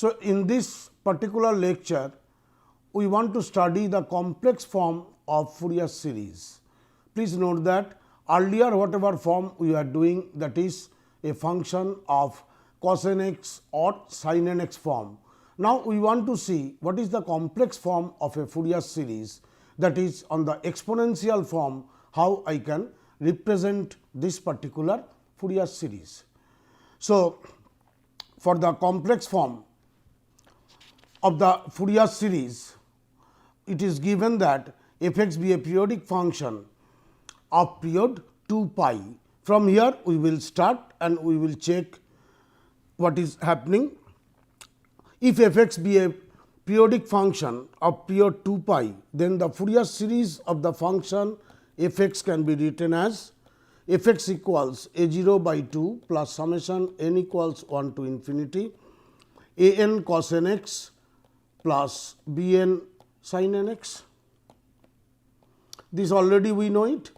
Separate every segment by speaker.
Speaker 1: So, in this particular lecture, we want to study the complex form of Fourier series. Please note that earlier whatever form we are doing, that is a function of cos nx or sin nx form. Now, we want to see what is the complex form of a Fourier series, that is on the exponential form, how I can represent this particular Fourier series. So, for the complex form of the Fourier series, it is given that f x be a periodic function of period 2 pi. From here we will start and we will check what is happening. If f x be a periodic function of period 2 pi, then the Fourier series of the function f x can be written as f x equals a 0 by 2 plus summation n equals 1 to infinity a n cos n x plus b n sin n x. This already we know it,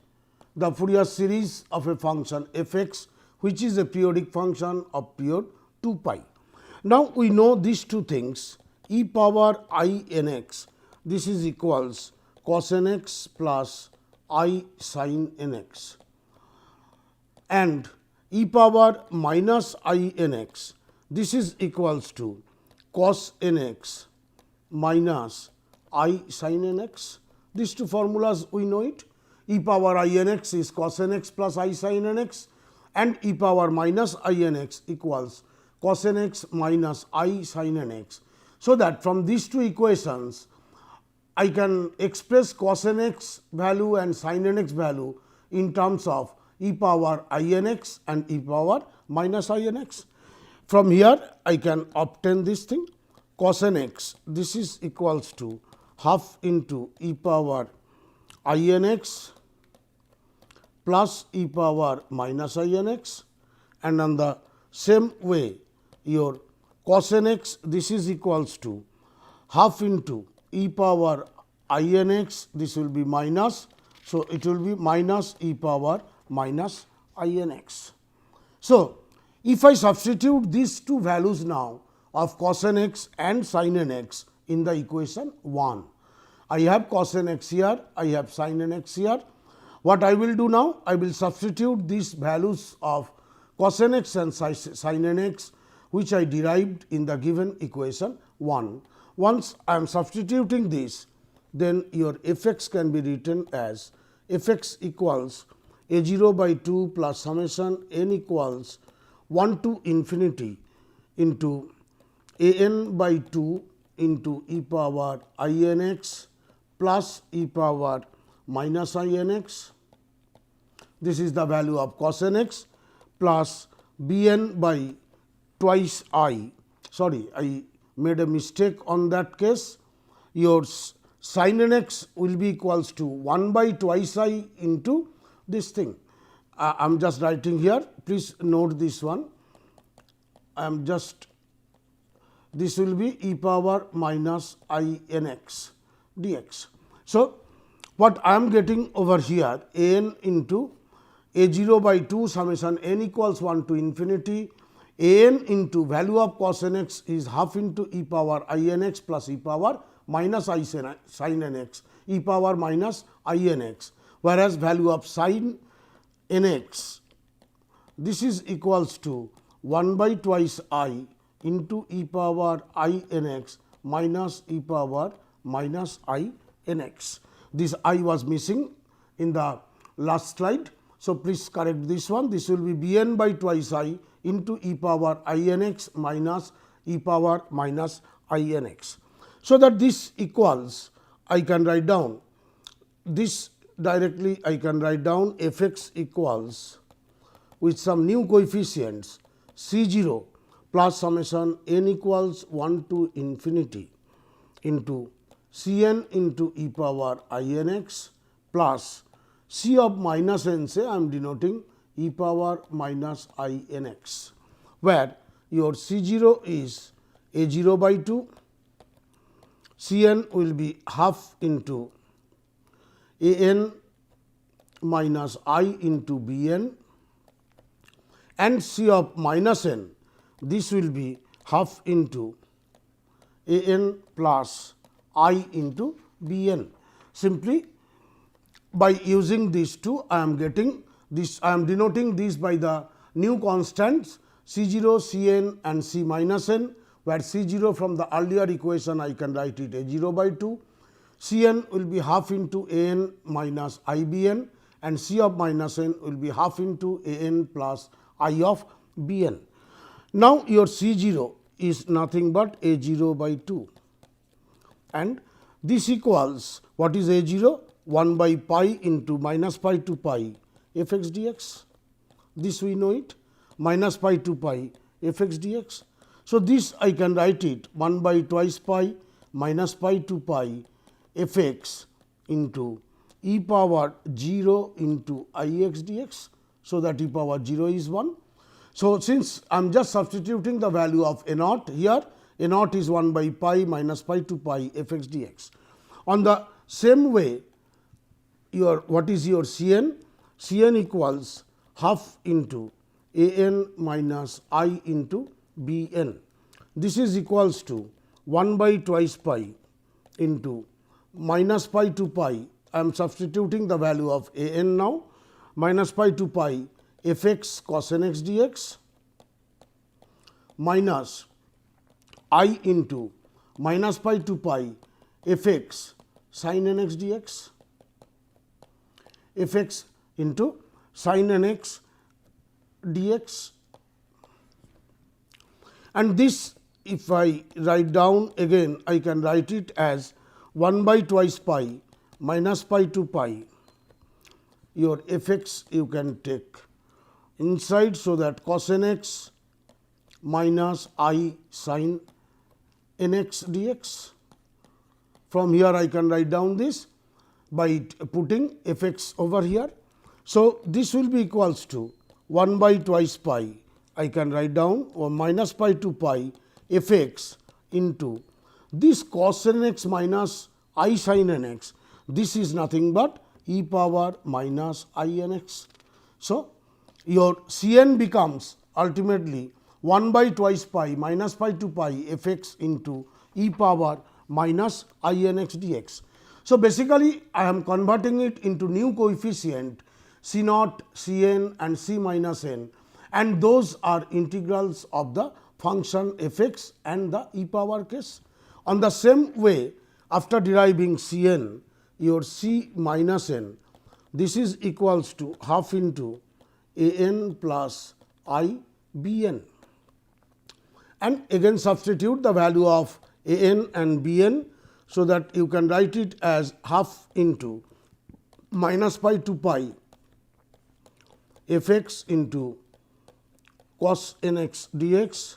Speaker 1: the Fourier series of a function f x, which is a periodic function of period 2 pi. Now, we know these two things, e power I n x, this is equals cos n x plus I sin n x, and e power minus I n x, this is equals to cos n x minus I sin n x. These two formulas we know it, e power I n x is cos n x plus I sin n x, and e power minus I n x equals cos n x minus I sin n x. So, that from these two equations I can express cos n x value and sin n x value in terms of e power I n x and e power minus I n x. From here I can obtain this thing, cos n x, this is equals to half into e power I n x plus e power minus I n x, and on the same way your cos n x, this is equals to half into e power I n x, this will be minus. So, it will be minus e power minus I n x. So, if I substitute these two values now of cos n x and sin n x in the equation 1, I have cos n x here, I have sin n x here. What I will do now? I will substitute these values of cos n x and sin n x, which I derived in the given equation 1. Once I am substituting this, then your f x can be written as f x equals a 0 by 2 plus summation n equals 1 to infinity into a n by 2 into e power I n x plus e power minus I n x. This is the value of cos n x plus b n by twice I. Sorry, I made a mistake on that case. Your sin n x will be equals to 1 by twice I into this thing. I am just writing here, please note this one. I am just, this will be e power minus I n x dx. So, what I am getting over here, a n into a 0 by 2 summation n equals 1 to infinity, a n into value of cos n x is half into e power I n x plus e power minus I sin n x, e power minus I n x, whereas value of sin n x, this is equals to 1 by twice I into e power I n x minus e power minus I n x. This I was missing in the last slide. So, please correct this one. This will be b n by twice I into e power I n x minus e power minus I n x. So, that this equals, I can write down this directly, I can write down f x equals with some new coefficients c 0 plus summation n equals 1 to infinity into c n into e power I n x plus c of minus n, say I am denoting e power minus I n x, where your c 0 is a 0 by 2, c n will be half into a n minus I into b n, and c of minus n, this will be half into a n plus I into b n. Simply by using these two, I am getting this, I am denoting this by the new constants C 0, C n and C minus n, where C 0 from the earlier equation I can write it a 0 by 2, C n will be half into a n minus I b n, and C of minus n will be half into a n plus I of b n. Now, your C 0 is nothing but a 0 by 2, and this equals what is a 0? 1 by pi into minus pi to pi f x dx. This we know it, minus pi to pi f x dx. So, this I can write it 1 by twice pi minus pi to pi f x into e power 0 into I x dx. So, that e power 0 is 1. So, since I am just substituting the value of a naught here, a naught is 1 by pi minus pi to pi f x dx. On the same way, your what is your C n? C n equals half into a n minus I into b n. This is equals to 1 by twice pi into minus pi to pi. I am substituting the value of a n now, minus pi to pi f x cos n x dx minus I into minus pi to pi f x sin n x dx, f x into sin n x dx, and this if I write down again, I can write it as 1 by twice pi minus pi to pi. Your f x you can take inside, so that cos n x minus I sin n x dx. From here I can write down this by putting f x over here. So, this will be equals to 1 by twice pi, I can write down, or minus pi to pi f x into this cos n x minus I sin n x. This is nothing but e power minus I n x. So, your C n becomes ultimately 1 by twice pi minus pi to pi f x into e power minus I n x dx. So, basically I am converting it into new coefficient C naught, C n and C minus n, and those are integrals of the function f x and the e power case. On the same way, after deriving C n, your C minus n, this is equals to half into a n plus I b n, and again substitute the value of a n and b n, so that you can write it as half into minus pi to pi f x into cos n x dx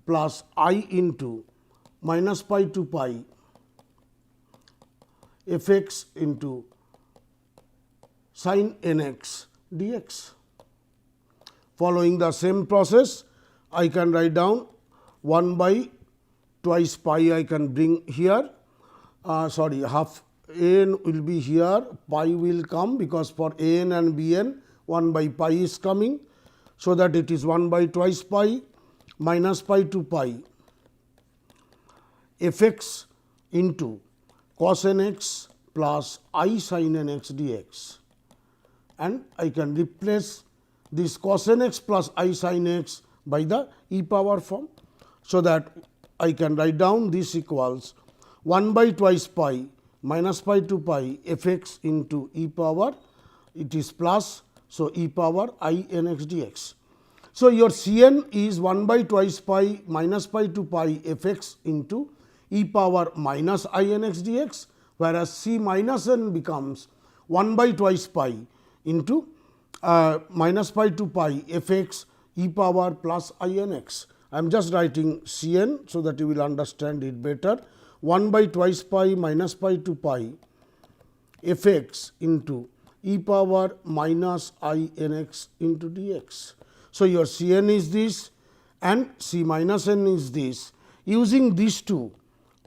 Speaker 1: plus I into minus pi to pi f x into sin n x dx. Following the same process, I can write down 1 by twice pi I can bring here, half a n will be here, pi will come, because for a n and b n 1 by pi is coming. So, that it is 1 by twice pi minus pi to pi f x into cos n x plus I sin n x dx, and I can replace this cos n x plus I sin x by the e power form. So, that I can write down this equals 1 by twice pi minus pi to pi f x into e power, it is plus, so e power I n x dx. So, your C n is 1 by twice pi minus pi to pi f x into e power minus I n x dx, whereas C minus n becomes 1 by twice pi into minus pi to pi f x e power plus I n x. I am just writing C n, so that you will understand it better. 1 by twice pi minus pi to pi f x into e power minus I n x into dx. So, your C n is this and C minus n is this. Using these two,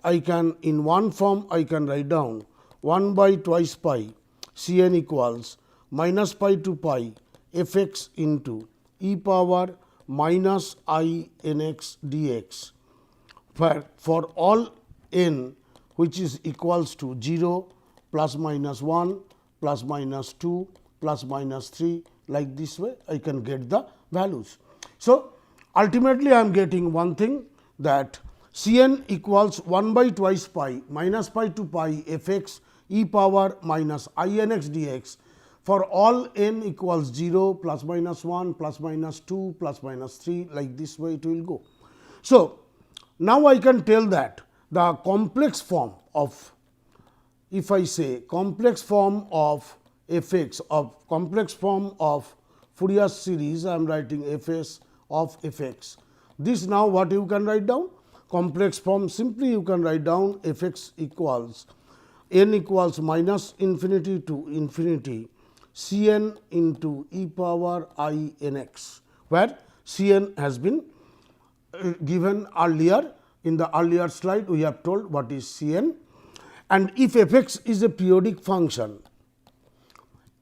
Speaker 1: I can in one form I can write down 1 by twice pi C n equals minus pi to pi f x into e power minus I n x dx, where for all n which is equals to 0, plus minus 1, plus minus 2, plus minus 3, like this way I can get the values. So, ultimately I am getting one thing, that C n equals 1 by twice pi minus pi to pi f x e power minus I n x d x for all n equals 0, plus minus 1, plus minus 2, plus minus 3, like this way it will go. So, now I can tell that the complex form of, if I say complex form of f x, of complex form of Fourier series, I am writing f s of f x. This now what you can write down? Complex form, simply you can write down f x equals n equals minus infinity to infinity C n into e power I n x, where C n has been given earlier. In the earlier slide we have told what is C n, and if f x is a periodic function,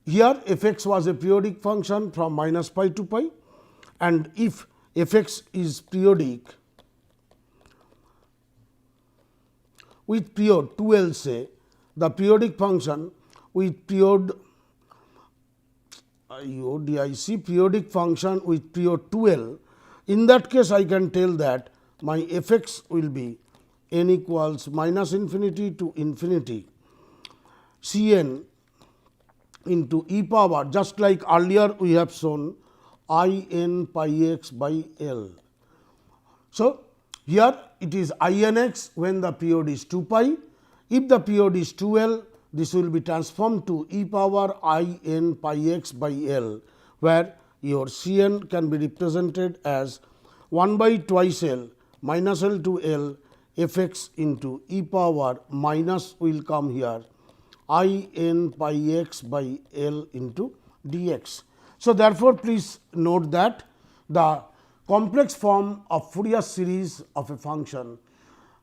Speaker 1: here f x was a periodic function from minus pi to pi, and if f x is periodic with period 2l, say the periodic function with period IODIC periodic function with period 2l, in that case I can tell that my f x will be n equals minus infinity to infinity C n into e power, just like earlier we have shown, I n pi x by L. So, here it is I n x when the period is 2 pi. If the period is 2 L, this will be transformed to e power I n pi x by L, where your C n can be represented as 1 by twice L minus L to L f x into e power minus will come here I n pi x by L into d x. So, therefore, please note that the complex form of Fourier series of a function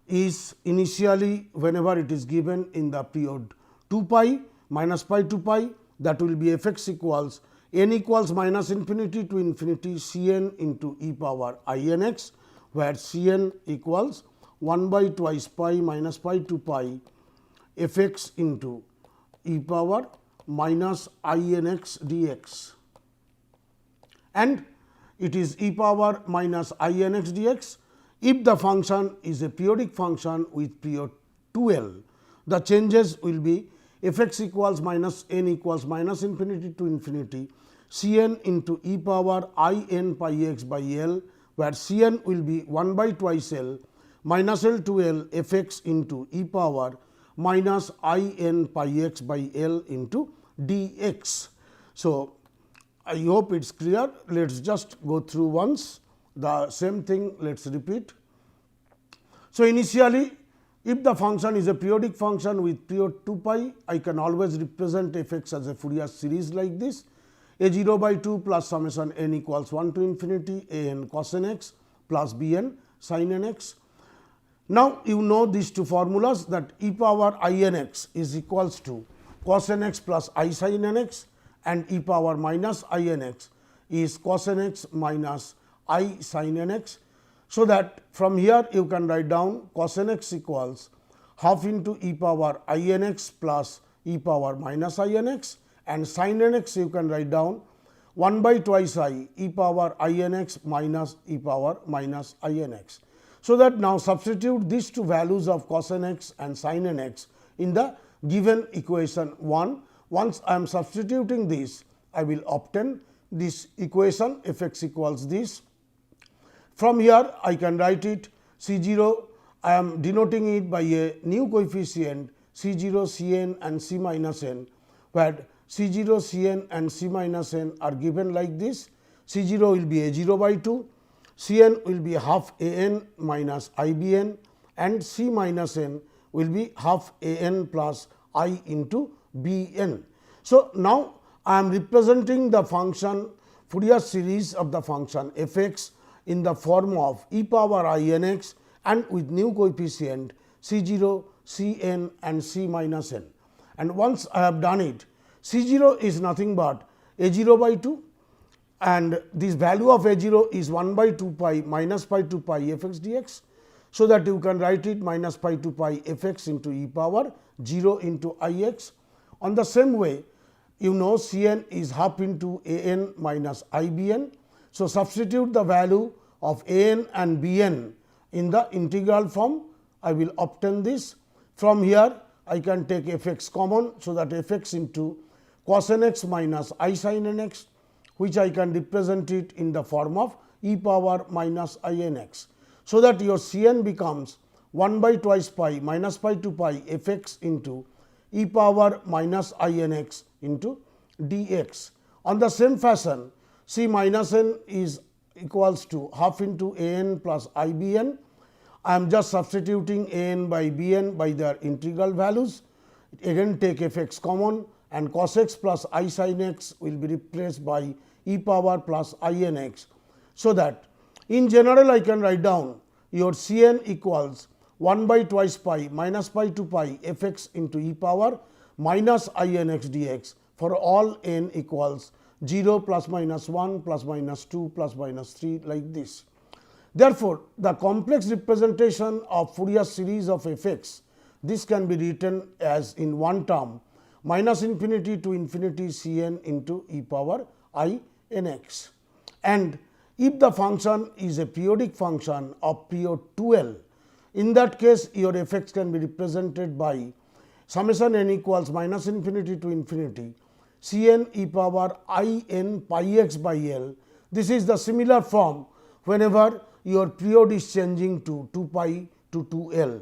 Speaker 1: is initially whenever it is given in the period 2 pi minus pi to pi, that will be f x equals n equals minus infinity to infinity C n into e power I n x, where C n equals 1 by twice pi minus pi to pi f x into e power minus I n x d x, and it is e power minus I n x d x. If the function is a periodic function with period 2 L, the changes will be f x equals minus n equals minus infinity to infinity C n into e power I n pi x by L, where C n will be 1 by twice L minus L to L f x into e power minus I n pi x by L into d x. So, I hope it is clear. Let us just go through once the same thing, let us repeat. So, initially if the function is a periodic function with period 2 pi, I can always represent f x as a Fourier series like this, a 0 by 2 plus summation n equals 1 to infinity a n cos n x plus b n sin n x. Now, you know these two formulas, that e power I n x is equals to cos n x plus I sin n x, and e power minus I n x is cos n x minus I sin n x. So, that from here you can write down cos n x equals half into e power I n x plus e power minus I n x, and sin n x you can write down 1 by twice I e power I n x minus e power minus I n x. So, that now substitute these two values of cos n x and sin n x in the given equation 1. Once I am substituting this, I will obtain this equation f x equals this. From here I can write it C 0, I am denoting it by a new coefficient C 0, C n and C minus n, where C 0, C n and C minus n are given like this. C 0 will be a 0 by 2, C n will be half a n minus I b n, and C minus n will be half a n plus I into b n. So, now I am representing the function Fourier series of the function f x in the form of e power I n x and with new coefficient C 0, C n and C minus n. And once I have done it, C 0 is nothing but a 0 by 2, and this value of a 0 is 1 by 2 pi minus pi to pi f x d x. so that you can write it minus pi to pi fx into e power 0 into ix. On the same way, you know Cn is half into an minus ibn. So, substitute the value of an and bn in the integral form. I will obtain this. From here, I can take fx common. So, that fx into cos nx minus I sin nx, which I can represent it in the form of e power minus inx. So, that your Cn becomes 1 by twice pi minus pi to pi fx into e power minus inx into dx. On the same fashion, C minus n is equals to half into an plus ibn. I am just substituting an by bn by their integral values. Again take fx common, and cos x plus I sin x will be replaced by e power plus inx. So, that in general I can write down your Cn equals 1 by twice pi minus pi to pi fx into e power minus inx dx for all n equals 0 plus minus 1 plus minus 2 plus minus 3 like this. Therefore, the complex representation of Fourier series of fx, this can be written as in one term minus infinity to infinity Cn into e power I nx. And if the function is a periodic function of period 2L, in that case your fx can be represented by summation n equals minus infinity to infinity Cn e power I n pi x by L. This is the similar form whenever your period is changing to 2 pi to 2L,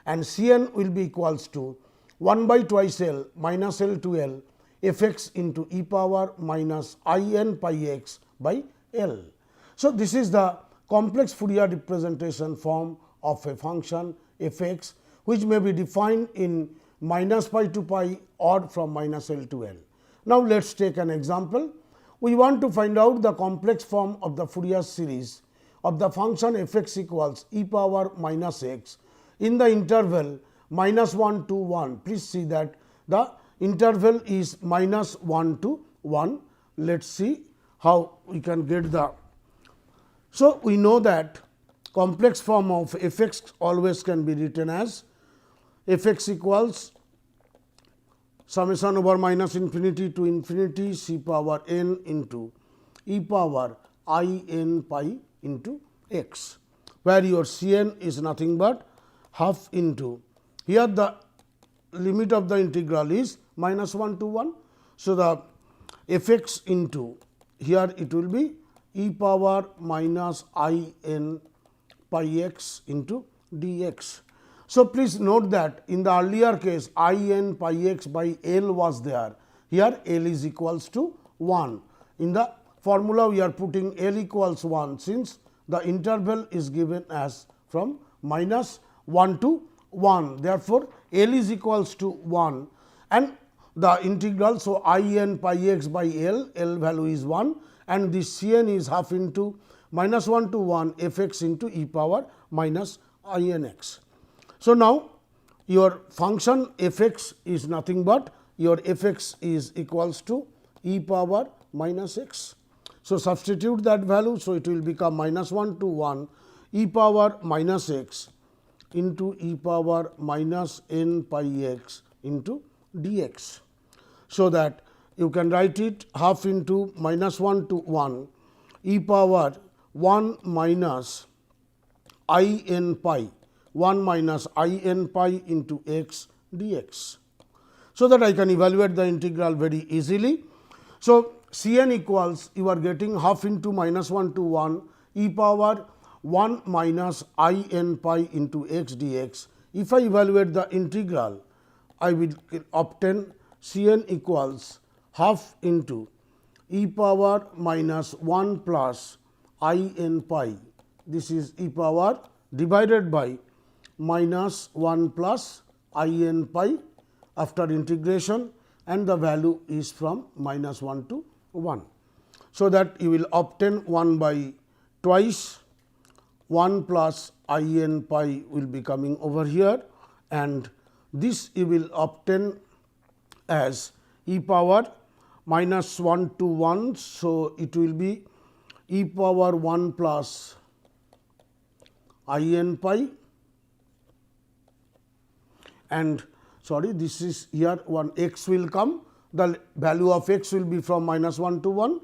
Speaker 1: and Cn will be equals to 1 by twice L minus L to L fx into e power minus I n pi x by L. So, this is the complex Fourier representation form of a function fx, which may be defined in minus pi to pi or from minus L to L. Now, let us take an example. We want to find out the complex form of the Fourier series of the function fx equals e power minus x in the interval minus 1 to 1. Please see that the interval is minus 1 to 1. Let us see how we can get the. So, we know that complex form of fx always can be written as fx equals summation over minus infinity to infinity c power n into e power I n pi into x, where your Cn is nothing but half into, here the limit of the integral is minus 1 to 1. So, the fx into, here it will be e power minus I n pi x into dx. So, please note that in the earlier case I n pi x by L was there, here L is equals to 1. In the formula we are putting L equals 1, since the interval is given as from minus 1 to 1. Therefore, L is equals to 1 and the integral. So, I n pi x by L, L value is 1 and this Cn is half into minus 1 to 1 fx into e power minus inx. So, now your function fx is nothing but your fx is equals to e power minus x. So, substitute that value. So, it will become minus 1 to 1 e power minus x into e power minus n pi x into dx. So, that you can write it half into minus 1 to 1 e power 1 minus I n pi 1 minus I n pi into x dx. So, that I can evaluate the integral very easily. So, Cn equals, you are getting half into minus 1 to 1 e power 1 minus I n pi into x dx. If I evaluate the integral, I will obtain Cn equals half into e power minus 1 plus I n pi. This is e power divided by minus 1 plus I n pi after integration, and the value is from minus 1 to 1. So, that you will obtain 1 by twice 1 plus I n pi will be coming over here, and this you will obtain as e power minus 1 to 1. So, it will be e power 1 plus I n pi and sorry, this is here one x will come, the value of x will be from minus 1 to 1,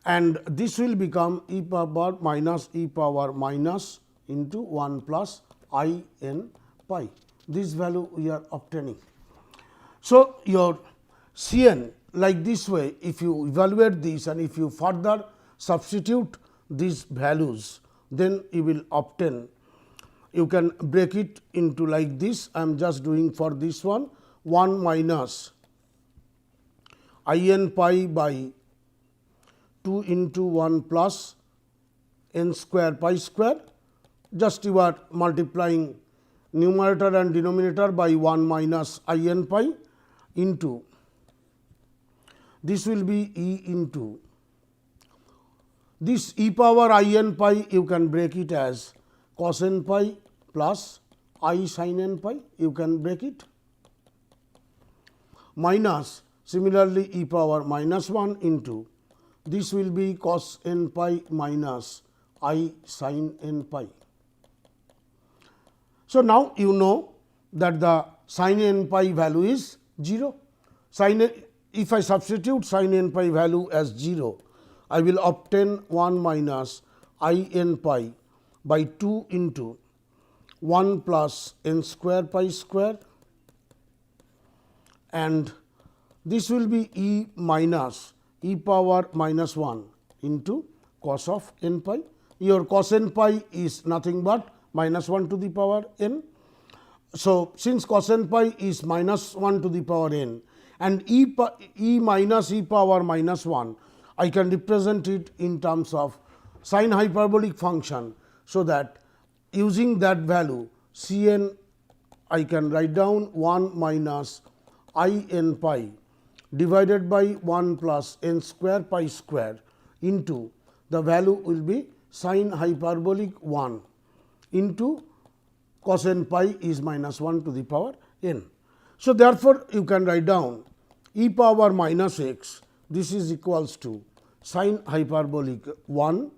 Speaker 1: and this will become e power minus e power minus into 1 plus I n pi. This value we are obtaining. So, your C n like this way, if you evaluate this and if you further substitute these values, then you will obtain, you can break it into like this. I am just doing for this one 1 minus I n pi by 2 into 1 plus n square pi square, just you are multiplying numerator and denominator by 1 minus I n pi into, this will be e into this e power I n pi, you can break it as cos n pi plus I sin n pi, you can break it, minus similarly e power minus 1 into, this will be cos n pi minus I sin n pi. So, now you know that the sin n pi value is 0. If I substitute sin n pi value as 0, I will obtain 1 minus I n pi by 2 into 1 plus n square pi square, and this will be e minus e power minus 1 into cos of n pi. Your cos n pi is nothing but minus 1 to the power n. So, since cos n pi is minus 1 to the power n and e minus e power minus 1, I can represent it in terms of sine hyperbolic function. So, that using that value C n, I can write down 1 minus I n pi divided by 1 plus n square pi square into, the value will be sine hyperbolic 1 into cos n pi is minus 1 to the power n. So, therefore, you can write down e power minus x, this is equals to sine hyperbolic 1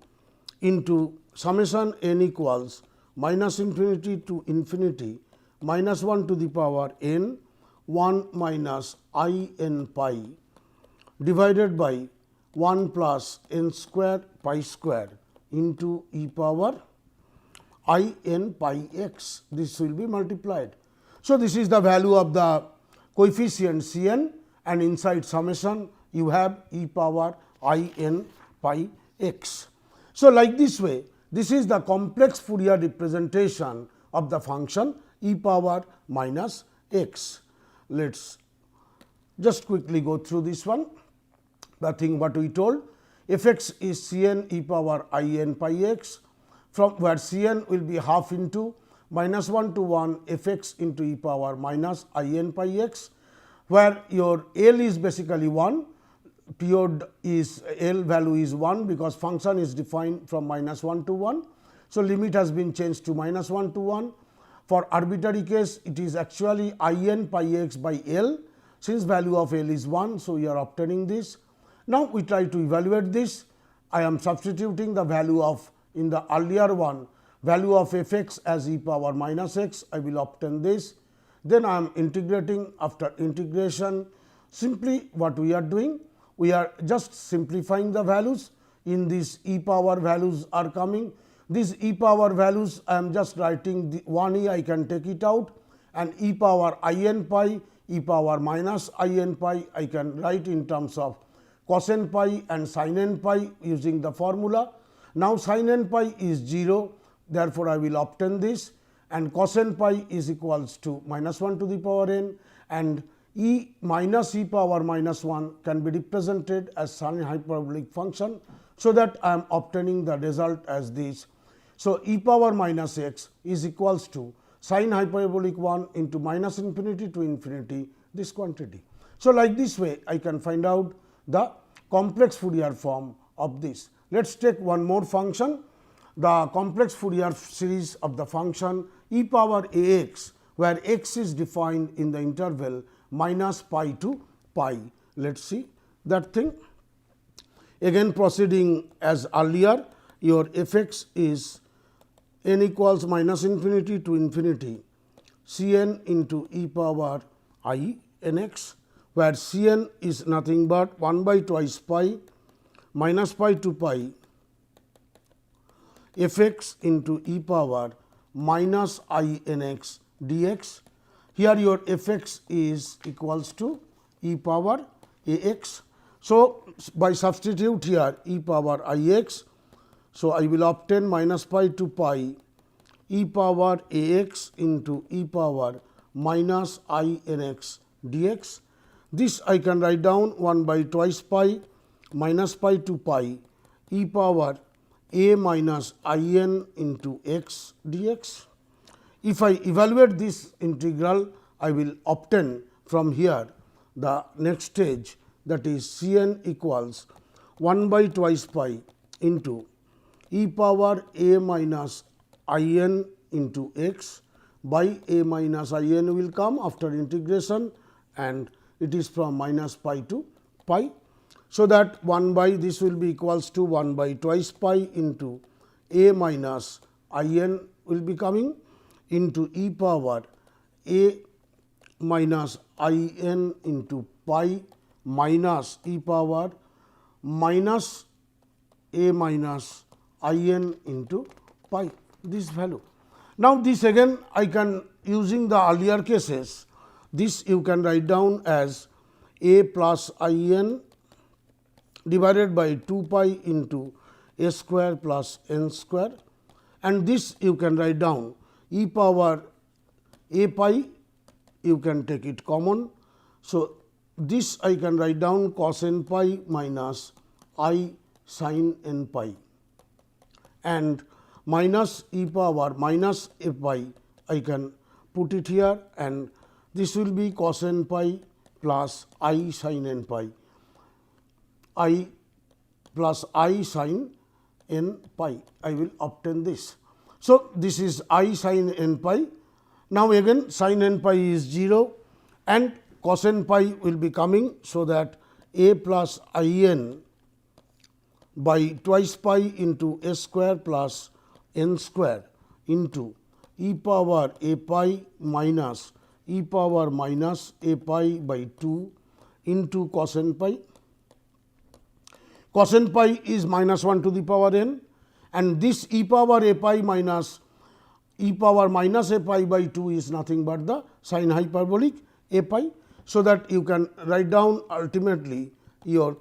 Speaker 1: into summation n equals minus infinity to infinity minus 1 to the power n 1 minus I n pi divided by 1 plus n square pi square into e power I n pi x, this will be multiplied. So, this is the value of the coefficient C n, and inside summation you have e power I n pi x. So, like this way, this is the complex Fourier representation of the function e power minus x. Let us just quickly go through this one. The thing what we told, f x is C n e power I n pi x, from where C n will be half into minus 1 to 1 f x into e power minus I n pi x, where your L is basically 1, period is L value is 1, because function is defined from minus 1 to 1. So, limit has been changed to minus 1 to 1. For arbitrary case, it is actually I n pi x by L, since value of L is 1. So, we are obtaining this. Now, we try to evaluate this. I am substituting the value of, in the earlier one, value of f x as e power minus x, I will obtain this. Then I am integrating. After integration, simply what we are doing, we are just simplifying the values. In this e power values are coming. These e power values I am just writing the 1 e, I can take it out, and e power I n pi, e power minus I n pi, I can write in terms of cos n pi and sin n pi using the formula. Now, sin n pi is 0, therefore, I will obtain this, and cos n pi is equals to minus 1 to the power n, and e minus e power minus 1 can be represented as sine hyperbolic function. So, that I am obtaining the result as this. So, e power minus x is equals to sine hyperbolic 1 into minus infinity to infinity this quantity. So, like this way I can find out the complex Fourier form of this. Let us take one more function, the complex Fourier series of the function e power a x, where x is defined in the interval minus pi to pi. Let us see that thing. Again proceeding as earlier, your f x is n equals minus infinity to infinity Cn into e power I n x, where Cn is nothing but 1 by twice pi minus pi to pi f x into e power minus I n x dx. Here your f x is equals to e power a x. So, by substitute here e power I x, so I will obtain minus pi to pi e power a x into e power minus I n x dx. This I can write down 1 by twice pi minus pi to pi e power a minus I n into x dx. If I evaluate this integral, I will obtain from here the next stage, that is Cn equals 1 by twice pi into e power a minus I n into x by a minus I n will come after integration, and it is from minus pi to pi. So, that 1 by this will be equals to 1 by twice pi into a minus I n will be coming into e power a minus I n into pi minus e power minus a minus I n into pi, this value. Now, this again I can, using the earlier cases, this you can write down as a plus I n divided by 2 pi into a square plus n square, and this you can write down e power a pi, you can take it common. So, this I can write down cos n pi minus I sin n pi, and minus e power minus a pi I can put it here, and this will be cos n pi plus I sin n pi, I plus I sin n pi, I will obtain this. So, this is I sin n pi. Now, again sin n pi is 0 and cos n pi will be coming. So, that a plus I n by twice pi into a square plus n square into e power a pi minus e power minus a pi by 2 into cos n pi. Cos n pi is minus 1 to the power n, and this e power a pi minus e power minus a pi by 2 is nothing but the sin hyperbolic a pi. So, that you can write down ultimately your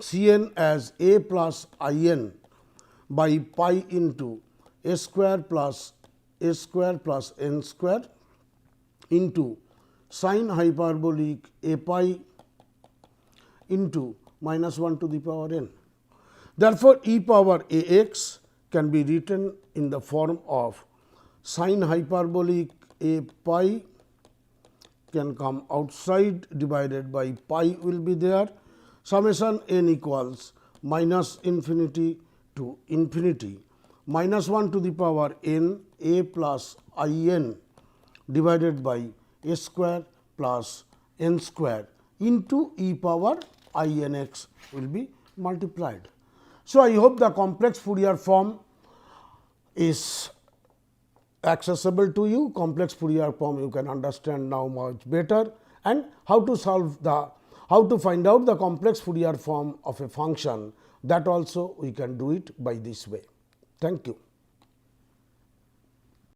Speaker 1: C n as a plus I n by pi into a square plus n square into sin hyperbolic a pi into minus 1 to the power n. Therefore, e power a x can be written in the form of sin hyperbolic a pi can come outside, divided by pi will be there, summation n equals minus infinity to infinity minus 1 to the power n a plus I n divided by a square plus n square into e power I n x will be multiplied. So, I hope the complex Fourier form is accessible to you. Complex Fourier form you can understand now much better, and how to solve the, how to find out the complex Fourier form of a function, that also we can do it by this way. Thank you.